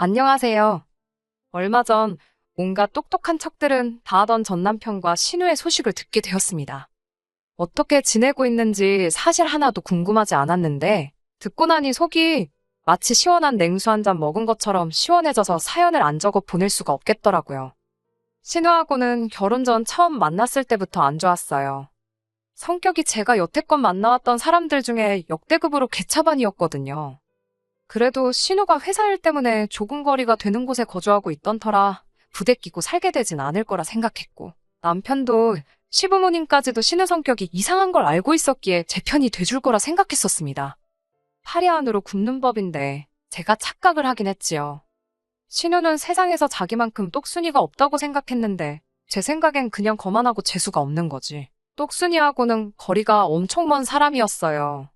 안녕하세요. 얼마 전 온갖 똑똑한 척들은 다 하던 전 남편과 신우의 소식을 듣게 되었습니다. 어떻게 지내고 있는지 사실 하나도 궁금하지 않았는데 듣고 나니 속이 마치 시원한 냉수 한 잔 먹은 것처럼 시원해져서 사연을 안 적어 보낼 수가 없겠더라고요. 신우하고는 결혼 전 처음 만났을 때부터 안 좋았어요. 성격이 제가 여태껏 만나왔던 사람들 중에 역대급으로 개차반이었거든요. 그래도 신우가 회사 일 때문에 조금 거리가 되는 곳에 거주하고 있던 터라 부대끼고 살게 되진 않을 거라 생각했고, 남편도 시부모님까지도 신우 성격이 이상한 걸 알고 있었기에 제 편이 돼줄 거라 생각했었습니다. 파리 안으로 굽는 법인데 제가 착각을 하긴 했지요. 신우는 세상에서 자기만큼 똑순이가 없다고 생각했는데 제 생각엔 그냥 거만하고 재수가 없는 거지. 똑순이하고는 거리가 엄청 먼 사람이었어요.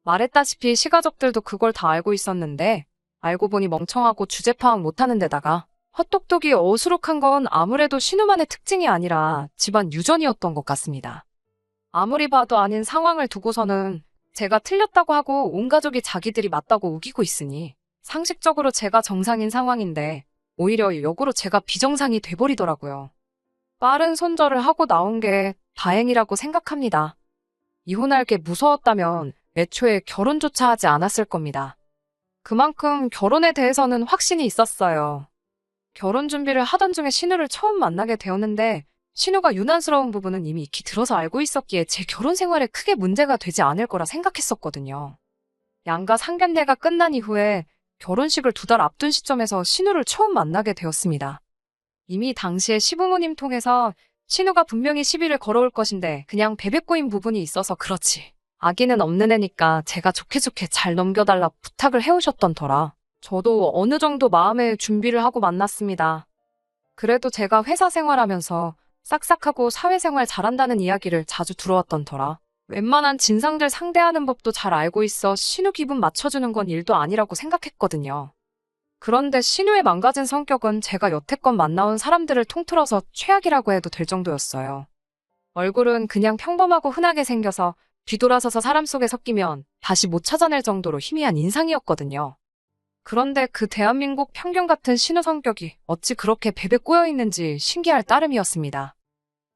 말했다시피 시가족들도 그걸 다 알고 있었는데 알고 보니 멍청하고 주제 파악 못하는 데다가 헛똑똑이 어수룩한 건 아무래도 신우만의 특징이 아니라 집안 유전이었던 것 같습니다. 아무리 봐도 아닌 상황을 두고서는 제가 틀렸다고 하고 온 가족이 자기들이 맞다고 우기고 있으니 상식적으로 제가 정상인 상황인데 오히려 역으로 제가 비정상이 돼버리더라고요. 빠른 손절을 하고 나온 게 다행이라고 생각합니다. 이혼할 게 무서웠다면 애초에 결혼조차 하지 않았을 겁니다. 그만큼 결혼에 대해서는 확신이 있었어요. 결혼 준비를 하던 중에 신우를 처음 만나게 되었는데 신우가 유난스러운 부분은 이미 익히 들어서 알고 있었기에 제 결혼 생활에 크게 문제가 되지 않을 거라 생각했었거든요. 양가 상견례가 끝난 이후에 결혼식을 2달 앞둔 시점에서 신우를 처음 만나게 되었습니다. 이미 당시에 시부모님 통해서 신우가 분명히 시비를 걸어올 것인데 그냥 베베 꼬인 부분이 있어서 그렇지. 아기는 없는 애니까 제가 좋게 잘 넘겨달라 부탁을 해오셨던 터라 저도 어느 정도 마음의 준비를 하고 만났습니다. 그래도 제가 회사 생활하면서 싹싹하고 사회생활 잘한다는 이야기를 자주 들어왔던 터라 웬만한 진상들 상대하는 법도 잘 알고 있어 신우 기분 맞춰주는 건 일도 아니라고 생각했거든요. 그런데 신우의 망가진 성격은 제가 여태껏 만나온 사람들을 통틀어서 최악이라고 해도 될 정도였어요. 얼굴은 그냥 평범하고 흔하게 생겨서 뒤돌아서서 사람 속에 섞이면 다시 못 찾아낼 정도로 희미한 인상이었거든요. 그런데 그 대한민국 평균 같은 신우 성격이 어찌 그렇게 베베 꼬여있는지 신기할 따름이었습니다.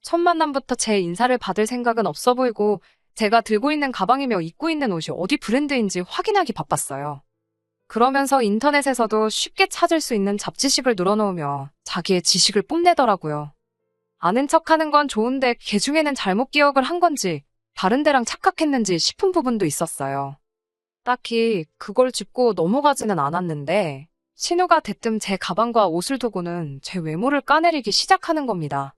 첫 만남부터 제 인사를 받을 생각은 없어 보이고 제가 들고 있는 가방이며 입고 있는 옷이 어디 브랜드인지 확인하기 바빴어요. 그러면서 인터넷에서도 쉽게 찾을 수 있는 잡지식을 늘어놓으며 자기의 지식을 뽐내더라고요. 아는 척하는 건 좋은데 걔 중에는 잘못 기억을 한 건지 다른 데랑 착각했는지 싶은 부분도 있었어요. 딱히 그걸 짚고 넘어가지는 않았는데 신우가 대뜸 제 가방과 옷을 두고는 제 외모를 까내리기 시작하는 겁니다.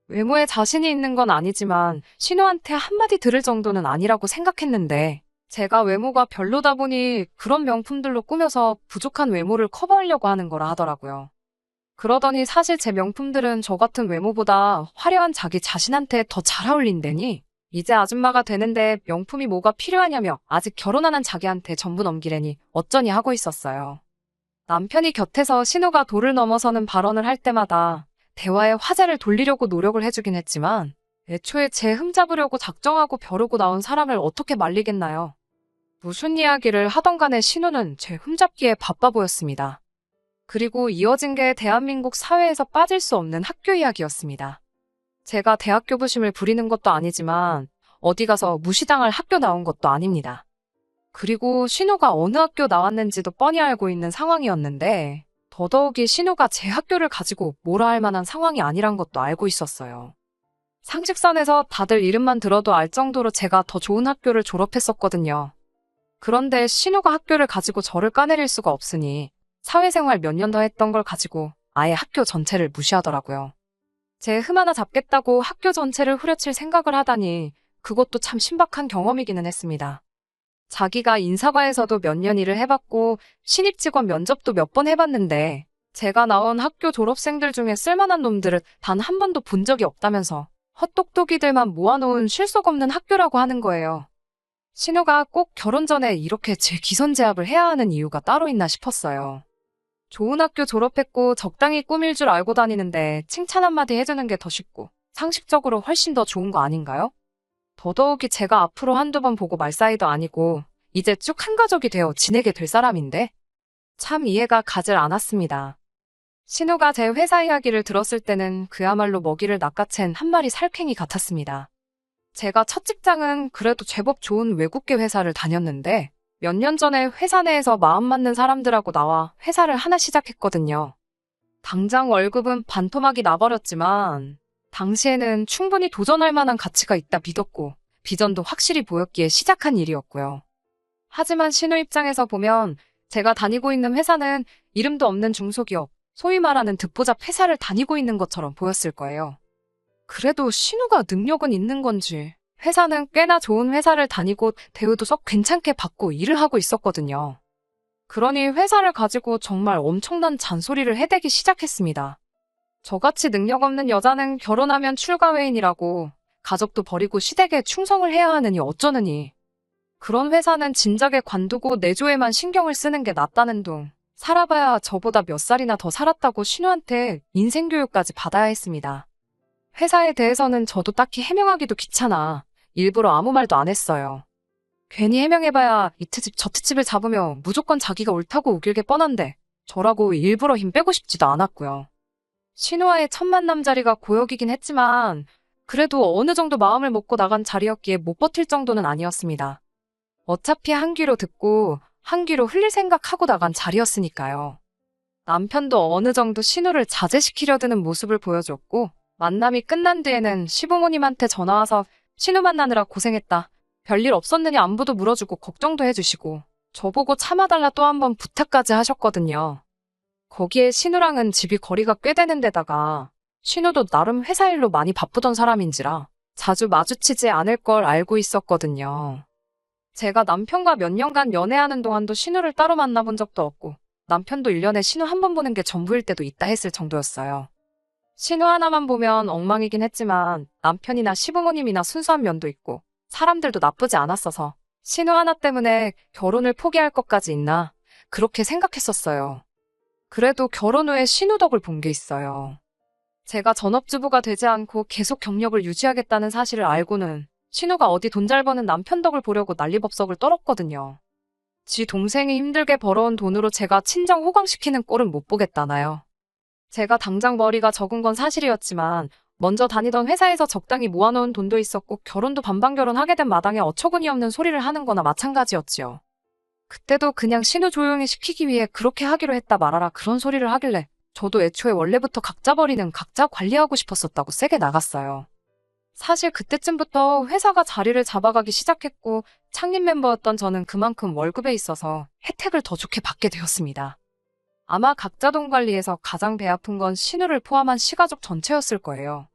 외모에 자신이 있는 건 아니지만 신우한테 한마디 들을 정도는 아니라고 생각했는데 제가 외모가 별로다 보니 그런 명품들로 꾸며서 부족한 외모를 커버하려고 하는 거라 하더라고요. 그러더니 사실 제 명품들은 저 같은 외모보다 화려한 자기 자신한테 더 잘 어울린다니 이제 아줌마가 되는데 명품이 뭐가 필요하냐며 아직 결혼 안 한 자기한테 전부 넘기려니 어쩌니 하고 있었어요. 남편이 곁에서 신우가 도를 넘어서는 발언을 할 때마다 대화의 화제를 돌리려고 노력을 해주긴 했지만 애초에 제 흠잡으려고 작정하고 벼르고 나온 사람을 어떻게 말리겠나요. 무슨 이야기를 하던 간에 신우는 제 흠잡기에 바빠 보였습니다. 그리고 이어진 게 대한민국 사회에서 빠질 수 없는 학교 이야기였습니다. 제가 대학교 부심을 부리는 것도 아니지만 어디 가서 무시당할 학교 나온 것도 아닙니다. 그리고 신우가 어느 학교 나왔는지도 뻔히 알고 있는 상황이었는데 더더욱이 신우가 제 학교를 가지고 뭐라 할 만한 상황이 아니란 것도 알고 있었어요. 상식선에서 다들 이름만 들어도 알 정도로 제가 더 좋은 학교를 졸업했었거든요. 그런데 신우가 학교를 가지고 저를 까내릴 수가 없으니 사회생활 몇 년 더 했던 걸 가지고 아예 학교 전체를 무시하더라고요. 제 흠 하나 잡겠다고 학교 전체를 후려칠 생각을 하다니 그것도 참 신박한 경험이기는 했습니다. 자기가 인사과에서도 몇 년 일을 해봤고 신입 직원 면접도 몇 번 해봤는데 제가 나온 학교 졸업생들 중에 쓸만한 놈들을 단 한 번도 본 적이 없다면서 헛똑똑이들만 모아놓은 실속 없는 학교라고 하는 거예요. 신우가 꼭 결혼 전에 이렇게 제 기선제압을 해야 하는 이유가 따로 있나 싶었어요. 좋은 학교 졸업했고 적당히 꾸밀 줄 알고 다니는데 칭찬 한마디 해주는 게 더 쉽고 상식적으로 훨씬 더 좋은 거 아닌가요? 더더욱이 제가 앞으로 한두 번 보고 말 사이도 아니고 이제 쭉 한 가족이 되어 지내게 될 사람인데 참 이해가 가질 않았습니다. 신우가 제 회사 이야기를 들었을 때는 그야말로 먹이를 낚아챈 한 마리 살쾡이 같았습니다. 제가 첫 직장은 그래도 제법 좋은 외국계 회사를 다녔는데 몇 년 전에 회사 내에서 마음 맞는 사람들하고 나와 회사를 하나 시작했거든요. 당장 월급은 반토막이 나버렸지만 당시에는 충분히 도전할 만한 가치가 있다 믿었고 비전도 확실히 보였기에 시작한 일이었고요. 하지만 신우 입장에서 보면 제가 다니고 있는 회사는 이름도 없는 중소기업, 소위 말하는 듣보잡 회사를 다니고 있는 것처럼 보였을 거예요. 그래도 신우가 능력은 있는 건지 회사는 꽤나 좋은 회사를 다니고 대우도 썩 괜찮게 받고 일을 하고 있었거든요. 그러니 회사를 가지고 정말 엄청난 잔소리를 해대기 시작했습니다. 저같이 능력 없는 여자는 결혼하면 출가회인이라고 가족도 버리고 시댁에 충성을 해야 하느니 어쩌느니. 그런 회사는 진작에 관두고 내조에만 신경을 쓰는 게 낫다는 둥. 살아봐야 저보다 몇 살이나 더 살았다고 신우한테 인생교육까지 받아야 했습니다. 회사에 대해서는 저도 딱히 해명하기도 귀찮아 일부러 아무 말도 안 했어요. 괜히 해명해봐야 이 트집 저 트집을 잡으며 무조건 자기가 옳다고 우길게 뻔한데 저라고 일부러 힘 빼고 싶지도 않았고요. 신우와의 첫 만남 자리가 고역이긴 했지만 그래도 어느 정도 마음을 먹고 나간 자리였기에 못 버틸 정도는 아니었습니다. 어차피 한 귀로 듣고 한 귀로 흘릴 생각하고 나간 자리였으니까요. 남편도 어느 정도 신우를 자제시키려 드는 모습을 보여줬고 만남이 끝난 뒤에는 시부모님한테 전화와서 신우 만나느라 고생했다. 별일 없었느냐 안부도 물어주고 걱정도 해주시고 저보고 참아달라 또 한 번 부탁까지 하셨거든요. 거기에 신우랑은 집이 거리가 꽤 되는 데다가 신우도 나름 회사 일로 많이 바쁘던 사람인지라 자주 마주치지 않을 걸 알고 있었거든요. 제가 남편과 몇 년간 연애하는 동안도 신우를 따로 만나본 적도 없고 남편도 1년에 신우 한 번 보는 게 전부일 때도 있다 했을 정도였어요. 신우 하나만 보면 엉망이긴 했지만 남편이나 시부모님이나 순수한 면도 있고 사람들도 나쁘지 않았어서 신우 하나 때문에 결혼을 포기할 것까지 있나 그렇게 생각했었어요. 그래도 결혼 후에 신우 덕을 본 게 있어요. 제가 전업주부가 되지 않고 계속 경력을 유지하겠다는 사실을 알고는 신우가 어디 돈 잘 버는 남편 덕을 보려고 난리법석을 떨었거든요. 지 동생이 힘들게 벌어온 돈으로 제가 친정 호강시키는 꼴은 못 보겠다나요. 제가 당장 머리가 적은 건 사실이었지만 먼저 다니던 회사에서 적당히 모아놓은 돈도 있었고 결혼도 반반 결혼하게 된 마당에 어처구니 없는 소리를 하는 거나 마찬가지였지요. 그때도 그냥 신우 조용히 시키기 위해 그렇게 하기로 했다 말아라 그런 소리를 하길래 저도 애초에 원래부터 각자 버리는 각자 관리하고 싶었었다고 세게 나갔어요. 사실 그때쯤부터 회사가 자리를 잡아가기 시작했고 창립 멤버였던 저는 그만큼 월급에 있어서 혜택을 더 좋게 받게 되었습니다. 아마 각자 돈 관리에서 가장 배 아픈 건 신우를 포함한 시가족 전체였을 거예요.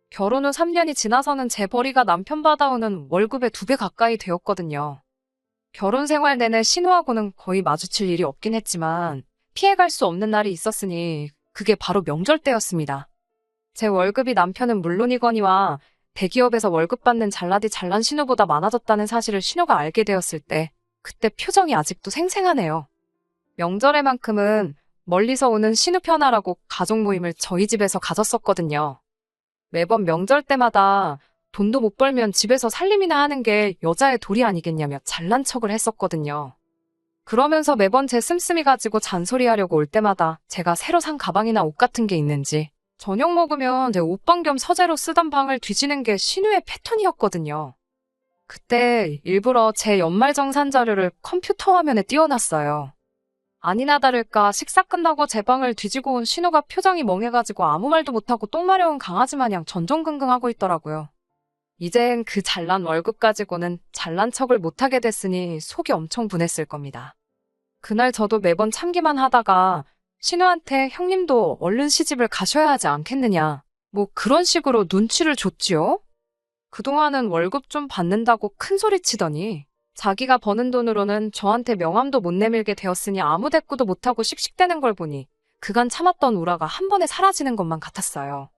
결혼 후 3년이 지나서는 제 벌이가 남편 받아오는 월급의 2배 가까이 되었거든요. 결혼 생활 내내 신우하고는 거의 마주칠 일이 없긴 했지만 피해갈 수 없는 날이 있었으니 그게 바로 명절 때였습니다. 제 월급이 남편은 물론이거니와 대기업에서 월급 받는 잘나디 잘난 신우보다 많아졌다는 사실을 신우가 알게 되었을 때 그때 표정이 아직도 생생하네요. 명절에만큼은 멀리서 오는 신우 편하라고 가족 모임을 저희 집에서 가졌었거든요. 매번 명절 때마다 돈도 못 벌면 집에서 살림이나 하는 게 여자의 도리 아니겠냐며 잘난 척을 했었거든요. 그러면서 매번 제 씀씀이 가지고 잔소리하려고 올 때마다 제가 새로 산 가방이나 옷 같은 게 있는지 저녁 먹으면 제 옷방 겸 서재로 쓰던 방을 뒤지는 게 신우의 패턴이었거든요. 그때 일부러 제 연말정산 자료를 컴퓨터 화면에 띄워놨어요. 아니나 다를까 식사 끝나고 제 방을 뒤지고 온 신우가 표정이 멍해가지고 아무 말도 못하고 똥 마려운 강아지 마냥 전전긍긍하고 있더라고요. 이젠 그 잘난 월급 가지고는 잘난 척을 못하게 됐으니 속이 엄청 분했을 겁니다. 그날 저도 매번 참기만 하다가 신우한테 형님도 얼른 시집을 가셔야 하지 않겠느냐 뭐 그런 식으로 눈치를 줬지요. 그동안은 월급 좀 받는다고 큰소리치더니 자기가 버는 돈으로는 저한테 명함도 못 내밀게 되었으니 아무 대꾸도 못하고 씩씩대는 걸 보니 그간 참았던 우라가 한 번에 사라지는 것만 같았어요.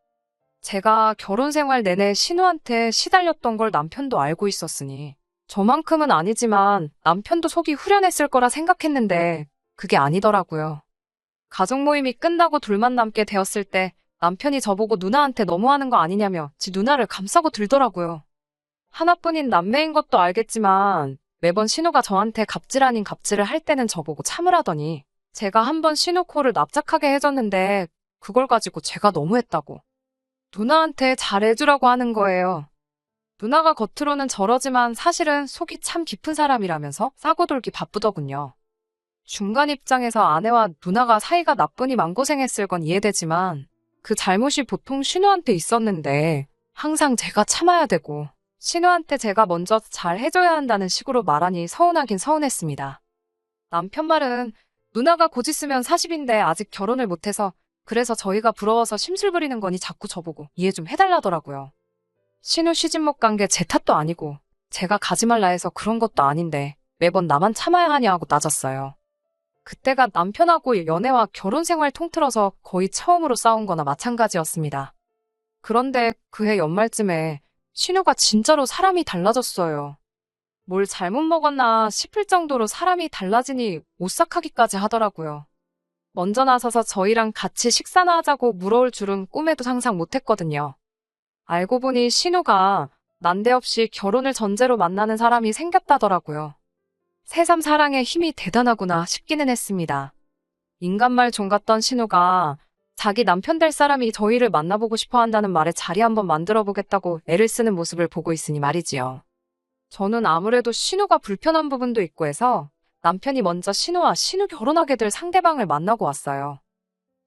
제가 결혼 생활 내내 신우한테 시달렸던 걸 남편도 알고 있었으니 저만큼은 아니지만 남편도 속이 후련했을 거라 생각했는데 그게 아니더라고요. 가족 모임이 끝나고 둘만 남게 되었을 때 남편이 저보고 누나한테 너무하는 거 아니냐며 지 누나를 감싸고 들더라고요. 하나뿐인 남매인 것도 알겠지만 매번 신우가 저한테 갑질 아닌 갑질을 할 때는 저보고 참으라더니 제가 한번 신우 코를 납작하게 해줬는데 그걸 가지고 제가 너무했다고 누나한테 잘해주라고 하는 거예요. 누나가 겉으로는 저러지만 사실은 속이 참 깊은 사람이라면서 싸고 돌기 바쁘더군요. 중간 입장에서 아내와 누나가 사이가 나쁘니 맘고생했을 건 이해되지만 그 잘못이 보통 신우한테 있었는데 항상 제가 참아야 되고 신우한테 제가 먼저 잘 해줘야 한다는 식으로 말하니 서운하긴 서운했습니다. 남편 말은 누나가 곧 있으면 40인데 아직 결혼을 못해서 그래서 저희가 부러워서 심술 부리는 거니 자꾸 저보고 이해 좀 해달라더라고요. 신우 시집 못 간 게 제 탓도 아니고 제가 가지 말라 해서 그런 것도 아닌데 매번 나만 참아야 하냐 하고 따졌어요. 그때가 남편하고 연애와 결혼 생활 통틀어서 거의 처음으로 싸운 거나 마찬가지였습니다. 그런데 그해 연말쯤에 신우가 진짜로 사람이 달라졌어요. 뭘 잘못 먹었나 싶을 정도로 사람이 달라지니 오싹하기까지 하더라고요. 먼저 나서서 저희랑 같이 식사나 하자고 물어올 줄은 꿈에도 상상 못했거든요. 알고 보니 신우가 난데없이 결혼을 전제로 만나는 사람이 생겼다더라고요. 새삼 사랑의 힘이 대단하구나 싶기는 했습니다. 인간말 종 같던 신우가 자기 남편 될 사람이 저희를 만나보고 싶어 한다는 말에 자리 한번 만들어 보겠다고 애를 쓰는 모습을 보고 있으니 말이지요. 저는 아무래도 신우가 불편한 부분도 있고 해서 남편이 먼저 신우 결혼하게 될 상대방을 만나고 왔어요.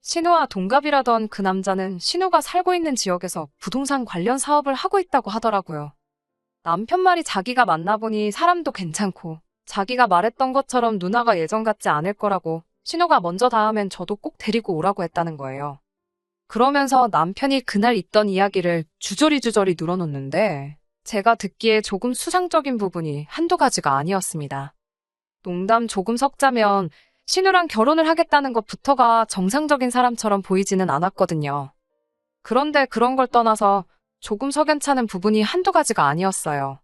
신우와 동갑이라던 그 남자는 신우가 살고 있는 지역에서 부동산 관련 사업을 하고 있다고 하더라고요. 남편 말이 자기가 만나보니 사람도 괜찮고 자기가 말했던 것처럼 누나가 예전 같지 않을 거라고 신우가 먼저 닿으면 저도 꼭 데리고 오라고 했다는 거예요. 그러면서 남편이 그날 있던 이야기를 주저리 늘어놓는데 제가 듣기에 조금 수상적인 부분이 한두 가지가 아니었습니다. 농담 조금 섞자면 신우랑 결혼을 하겠다는 것부터가 정상적인 사람처럼 보이지는 않았거든요. 그런데 그런 걸 떠나서 조금 석연찮은 부분이 한두 가지가 아니었어요.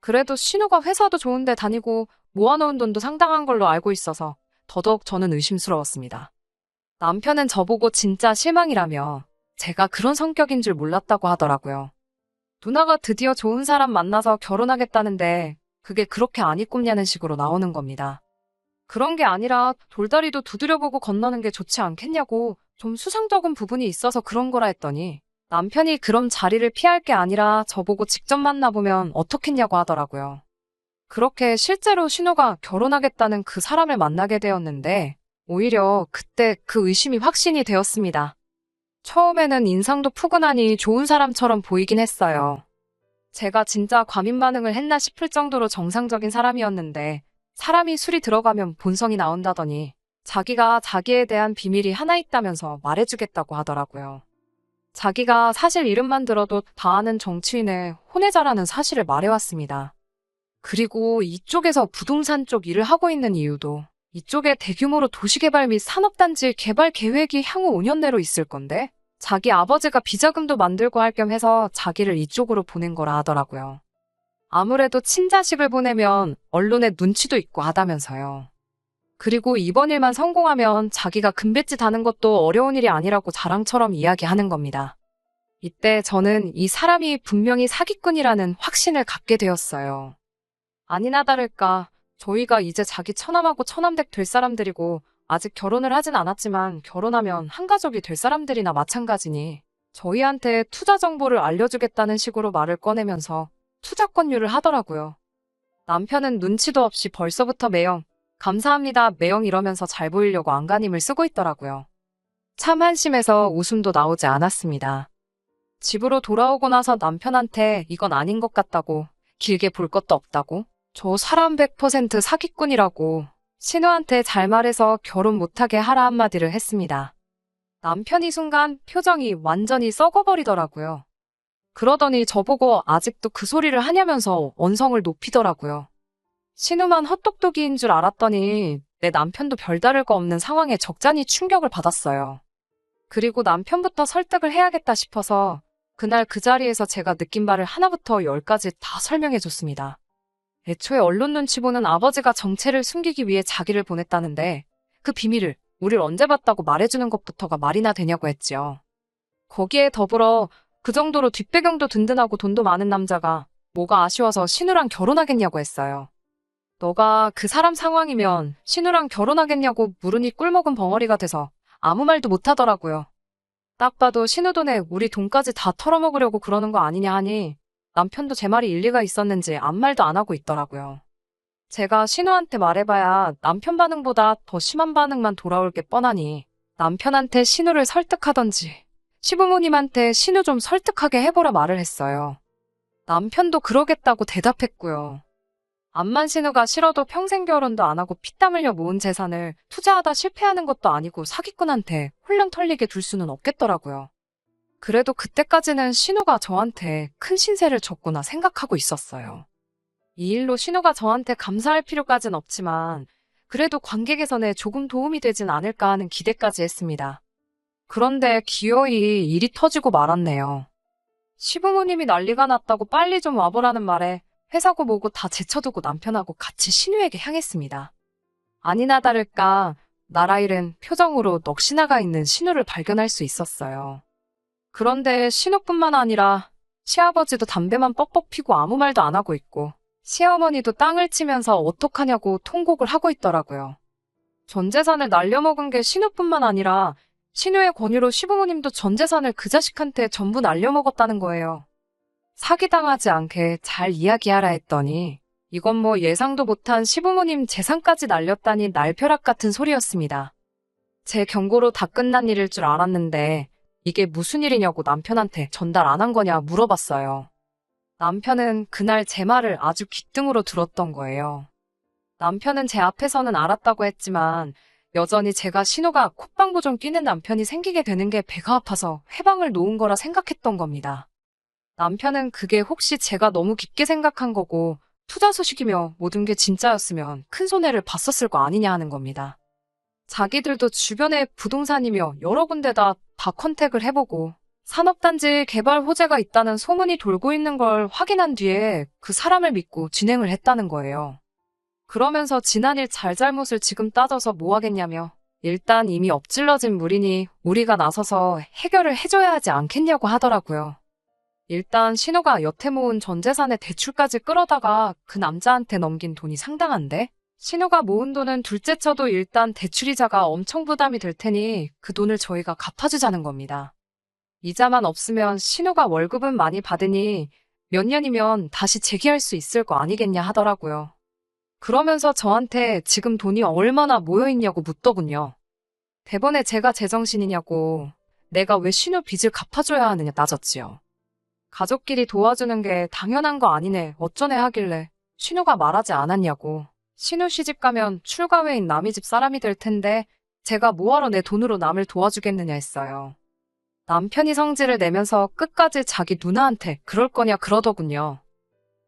그래도 신우가 회사도 좋은데 다니고 모아놓은 돈도 상당한 걸로 알고 있어서 더더욱 저는 의심스러웠습니다. 남편은 저보고 진짜 실망이라며 제가 그런 성격인 줄 몰랐다고 하더라고요. 누나가 드디어 좋은 사람 만나서 결혼하겠다는데 그게 그렇게 안 이꼽냐는 식으로 나오는 겁니다. 그런 게 아니라 돌다리도 두드려보고 건너는 게 좋지 않겠냐고 좀 수상적인 부분이 있어서 그런 거라 했더니 남편이 그럼 자리를 피할 게 아니라 저보고 직접 만나보면 어떻겠냐고 하더라고요. 그렇게 실제로 신우가 결혼하겠다는 그 사람을 만나게 되었는데 오히려 그때 그 의심이 확신이 되었습니다. 처음에는 인상도 푸근하니 좋은 사람처럼 보이긴 했어요. 제가 진짜 과민 반응을 했나 싶을 정도로 정상적인 사람이었는데 사람이 술이 들어가면 본성이 나온다더니 자기가 자기에 대한 비밀이 하나 있다면서 말해주겠다고 하더라고요. 자기가 사실 이름만 들어도 다 아는 정치인의 혼외자라는 사실을 말해왔습니다. 그리고 이쪽에서 부동산 쪽 일을 하고 있는 이유도 이쪽에 대규모로 도시개발 및 산업단지 개발 계획이 향후 5년 내로 있을 건데 자기 아버지가 비자금도 만들고 할 겸 해서 자기를 이쪽으로 보낸 거라 하더라고요. 아무래도 친자식을 보내면 언론에 눈치도 있고 하다면서요. 그리고 이번 일만 성공하면 자기가 금뱃짓 하는 것도 어려운 일이 아니라고 자랑처럼 이야기하는 겁니다. 이때 저는 이 사람이 분명히 사기꾼이라는 확신을 갖게 되었어요. 아니나 다를까 저희가 이제 자기 처남하고 처남댁 될 사람들이고 아직 결혼을 하진 않았지만 결혼하면 한 가족이 될 사람들이나 마찬가지니 저희한테 투자 정보를 알려주겠다는 식으로 말을 꺼내면서 투자 권유를 하더라고요. 남편은 눈치도 없이 벌써부터 매형, 감사합니다 매형 이러면서 잘 보이려고 안간힘을 쓰고 있더라고요. 참 한심해서 웃음도 나오지 않았습니다. 집으로 돌아오고 나서 남편한테 이건 아닌 것 같다고, 길게 볼 것도 없다고, 저 사람 100% 사기꾼이라고 신우한테 잘 말해서 결혼 못하게 하라 한마디를 했습니다. 남편이 순간 표정이 완전히 썩어버리더라고요. 그러더니 저보고 아직도 그 소리를 하냐면서 언성을 높이더라고요. 신우만 헛똑똑이인 줄 알았더니 내 남편도 별다를 거 없는 상황에 적잖이 충격을 받았어요. 그리고 남편부터 설득을 해야겠다 싶어서 그날 그 자리에서 제가 느낀 바를 하나부터 10까지 다 설명해줬습니다. 애초에 언론 눈치 보는 아버지가 정체를 숨기기 위해 자기를 보냈다는데 그 비밀을 우릴 언제 봤다고 말해주는 것부터가 말이나 되냐고 했지요. 거기에 더불어 그 정도로 뒷배경도 든든하고 돈도 많은 남자가 뭐가 아쉬워서 신우랑 결혼하겠냐고 했어요. 너가 그 사람 상황이면 신우랑 결혼하겠냐고 물으니 꿀먹은 벙어리가 돼서 아무 말도 못하더라고요. 딱 봐도 신우 돈에 우리 돈까지 다 털어먹으려고 그러는 거 아니냐 하니 남편도 제 말이 일리가 있었는지 아무 말도 안 하고 있더라고요. 제가 신우한테 말해봐야 남편 반응보다 더 심한 반응만 돌아올 게 뻔하니 남편한테 신우를 설득하던지 시부모님한테 신우 좀 설득하게 해보라 말을 했어요. 남편도 그러겠다고 대답했고요. 암만 신우가 싫어도 평생 결혼도 안 하고 피땀 흘려 모은 재산을 투자하다 실패하는 것도 아니고 사기꾼한테 홀랑 털리게 둘 수는 없겠더라고요. 그래도 그때까지는 신우가 저한테 큰 신세를 졌구나 생각하고 있었어요. 이 일로 신우가 저한테 감사할 필요까진 없지만 그래도 관계 개선에 조금 도움이 되진 않을까 하는 기대까지 했습니다. 그런데 기어이 일이 터지고 말았네요. 시부모님이 난리가 났다고 빨리 좀 와보라는 말에 회사고 뭐고 다 제쳐두고 남편하고 같이 신우에게 향했습니다. 아니나 다를까 나라일은 표정으로 넋이 있는 신우를 발견할 수 있었어요. 그런데 신우뿐만 아니라 시아버지도 담배만 뻑뻑 피고 아무 말도 안 하고 있고 시어머니도 땅을 치면서 어떡하냐고 통곡을 하고 있더라고요. 전 재산을 날려먹은 게 신우뿐만 아니라 신우의 권유로 시부모님도 전 재산을 그 자식한테 전부 날려먹었다는 거예요. 사기당하지 않게 잘 이야기하라 했더니 이건 뭐 예상도 못한 시부모님 재산까지 날렸다니 날벼락 같은 소리였습니다. 제 경고로 다 끝난 일일 줄 알았는데 이게 무슨 일이냐고 남편한테 전달 안 한 거냐 물어봤어요. 남편은 그날 제 말을 아주 귓등으로 들었던 거예요. 남편은 제 앞에서는 알았다고 했지만 여전히 제가 신우가 콧방구 좀 끼는 남편이 생기게 되는 게 배가 아파서 회방을 놓은 거라 생각했던 겁니다. 남편은 그게 혹시 제가 너무 깊게 생각한 거고 투자 소식이며 모든 게 진짜였으면 큰 손해를 봤었을 거 아니냐 하는 겁니다. 자기들도 주변에 부동산이며 여러 군데다 다 컨택을 해보고 산업단지 개발 호재가 있다는 소문이 돌고 있는 걸 확인한 뒤에 그 사람을 믿고 진행을 했다는 거예요. 그러면서 지난 일 잘잘못을 지금 따져서 뭐 하겠냐며 일단 이미 엎질러진 물이니 우리가 나서서 해결을 해줘야 하지 않겠냐고 하더라고요. 일단 신우가 여태 모은 전 재산의 대출까지 끌어다가 그 남자한테 넘긴 돈이 상당한데 신우가 모은 돈은 둘째 쳐도 일단 대출이자가 엄청 부담이 될 테니 그 돈을 저희가 갚아주자는 겁니다. 이자만 없으면 신우가 월급은 많이 받으니 몇 년이면 다시 재기할 수 있을 거 아니겠냐 하더라고요. 그러면서 저한테 지금 돈이 얼마나 모여있냐고 묻더군요. 대번에 제가 제정신이냐고 내가 왜 신우 빚을 갚아줘야 하느냐 따졌지요. 가족끼리 도와주는 게 당연한 거 아니네 어쩌네 하길래 신우가 말하지 않았냐고. 신우 시집 가면 출가회인 남의 집 사람이 될 텐데 제가 뭐하러 내 돈으로 남을 도와주겠느냐 했어요. 남편이 성질을 내면서 끝까지 자기 누나한테 그럴 거냐 그러더군요.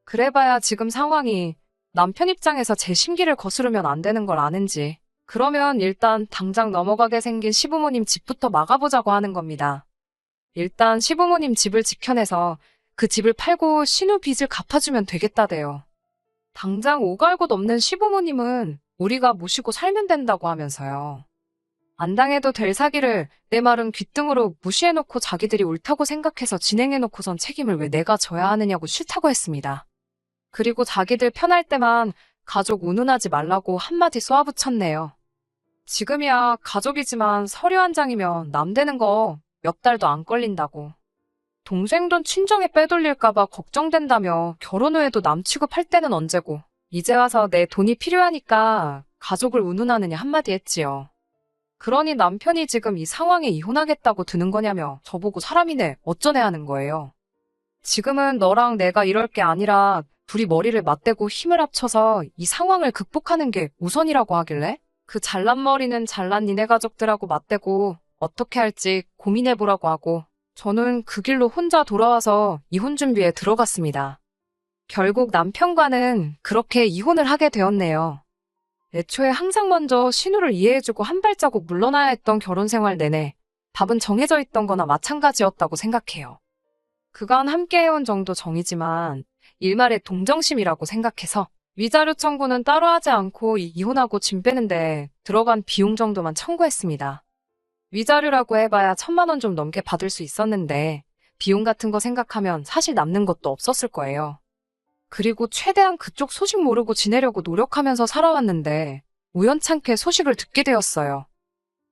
그래봐야 지금 상황이 남편 입장에서 제 심기를 거스르면 안 되는 걸 아는지 그러면 일단 당장 넘어가게 생긴 시부모님 집부터 막아보자고 하는 겁니다. 일단 시부모님 집을 지켜내서 그 집을 팔고 신우 빚을 갚아주면 되겠다대요. 당장 오갈 곳 없는 시부모님은 우리가 모시고 살면 된다고 하면서요. 안 당해도 될 사기를 내 말은 귓등으로 무시해놓고 자기들이 옳다고 생각해서 진행해놓고선 책임을 왜 내가 져야 하느냐고 싫다고 했습니다. 그리고 자기들 편할 때만 가족 운운하지 말라고 한마디 쏘아붙였네요. 지금이야 가족이지만 서류 한 장이면 남 되는 거 몇 달도 안 걸린다고. 동생 돈 친정에 빼돌릴까봐 걱정된다며 결혼 후에도 남 취급할 때는 언제고 이제 와서 내 돈이 필요하니까 가족을 운운하느냐 한마디 했지요. 그러니 남편이 지금 이 상황에 이혼하겠다고 드는 거냐며 저보고 사람이네 어쩌네 하는 거예요. 지금은 너랑 내가 이럴 게 아니라 둘이 머리를 맞대고 힘을 합쳐서 이 상황을 극복하는 게 우선이라고 하길래 그 잘난 머리는 잘난 니네 가족들하고 맞대고 어떻게 할지 고민해보라고 하고 저는 그 길로 혼자 돌아와서 이혼 준비에 들어갔습니다. 결국 남편과는 그렇게 이혼을 하게 되었네요. 애초에 항상 먼저 신우를 이해해주고 한 발자국 물러나야 했던 결혼 생활 내내 답은 정해져 있던 거나 마찬가지였다고 생각해요. 그간 함께해온 정도 정이지만 일말의 동정심이라고 생각해서 위자료 청구는 따로 하지 않고 이혼하고 짐 빼는데 들어간 비용 정도만 청구했습니다. 위자료라고 해봐야 1,000만 원 좀 넘게 받을 수 있었는데 비용 같은 거 생각하면 사실 남는 것도 없었을 거예요. 그리고 최대한 그쪽 소식 모르고 지내려고 노력하면서 살아왔는데 우연찮게 소식을 듣게 되었어요.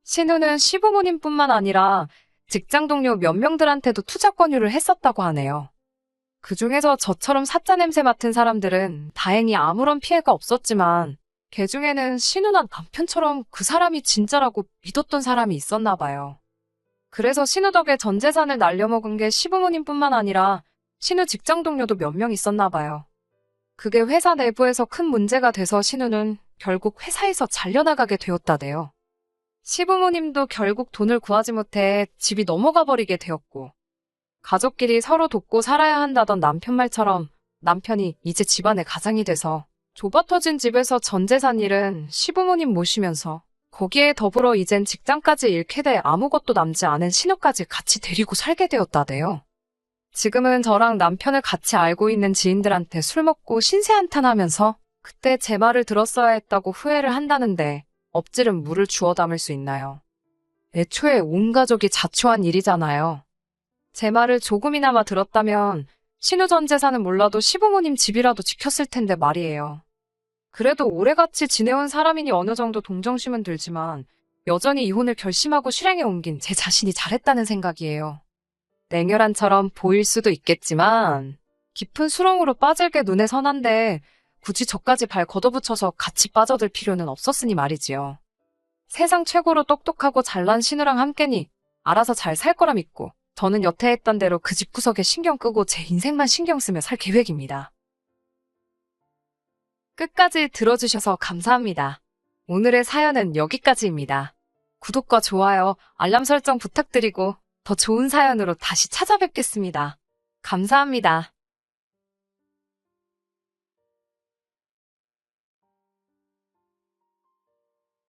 신우는 시부모님뿐만 아니라 직장 동료 몇 명들한테도 투자 권유를 했었다고 하네요. 그중에서 저처럼 사짜 냄새 맡은 사람들은 다행히 아무런 피해가 없었지만 걔 중에는 신우나 남편처럼 그 사람이 진짜라고 믿었던 사람이 있었나 봐요. 그래서 신우 덕에 전 재산을 날려먹은 게 시부모님뿐만 아니라 신우 직장 동료도 몇 명 있었나 봐요. 그게 회사 내부에서 큰 문제가 돼서 신우는 결국 회사에서 잘려나가게 되었다네요. 시부모님도 결국 돈을 구하지 못해 집이 넘어가 버리게 되었고, 가족끼리 서로 돕고 살아야 한다던 남편 말처럼 남편이 이제 집안의 가장이 돼서 좁아터진 집에서 전 재산 일은 시부모님 모시면서 거기에 더불어 이젠 직장까지 잃게 돼 아무것도 남지 않은 신우까지 같이 데리고 살게 되었다네요. 지금은 저랑 남편을 같이 알고 있는 지인들한테 술 먹고 신세한탄하면서 그때 제 말을 들었어야 했다고 후회를 한다는데 엎질은 물을 주워 담을 수 있나요? 애초에 온 가족이 자초한 일이잖아요. 제 말을 조금이나마 들었다면 신우 전 재산은 몰라도 시부모님 집이라도 지켰을 텐데 말이에요. 그래도 오래같이 지내온 사람이니 어느 정도 동정심은 들지만 여전히 이혼을 결심하고 실행에 옮긴 제 자신이 잘했다는 생각이에요. 냉혈한처럼 보일 수도 있겠지만 깊은 수렁으로 빠질 게 눈에 선한데 굳이 저까지 발 걷어붙여서 같이 빠져들 필요는 없었으니 말이지요. 세상 최고로 똑똑하고 잘난 신우랑 함께니 알아서 잘 살 거라 믿고 저는 여태 했던 대로 그 집구석에 신경 끄고 제 인생만 신경 쓰며 살 계획입니다. 끝까지 들어주셔서 감사합니다. 오늘의 사연은 여기까지입니다. 구독과 좋아요, 알람 설정 부탁드리고 더 좋은 사연으로 다시 찾아뵙겠습니다. 감사합니다.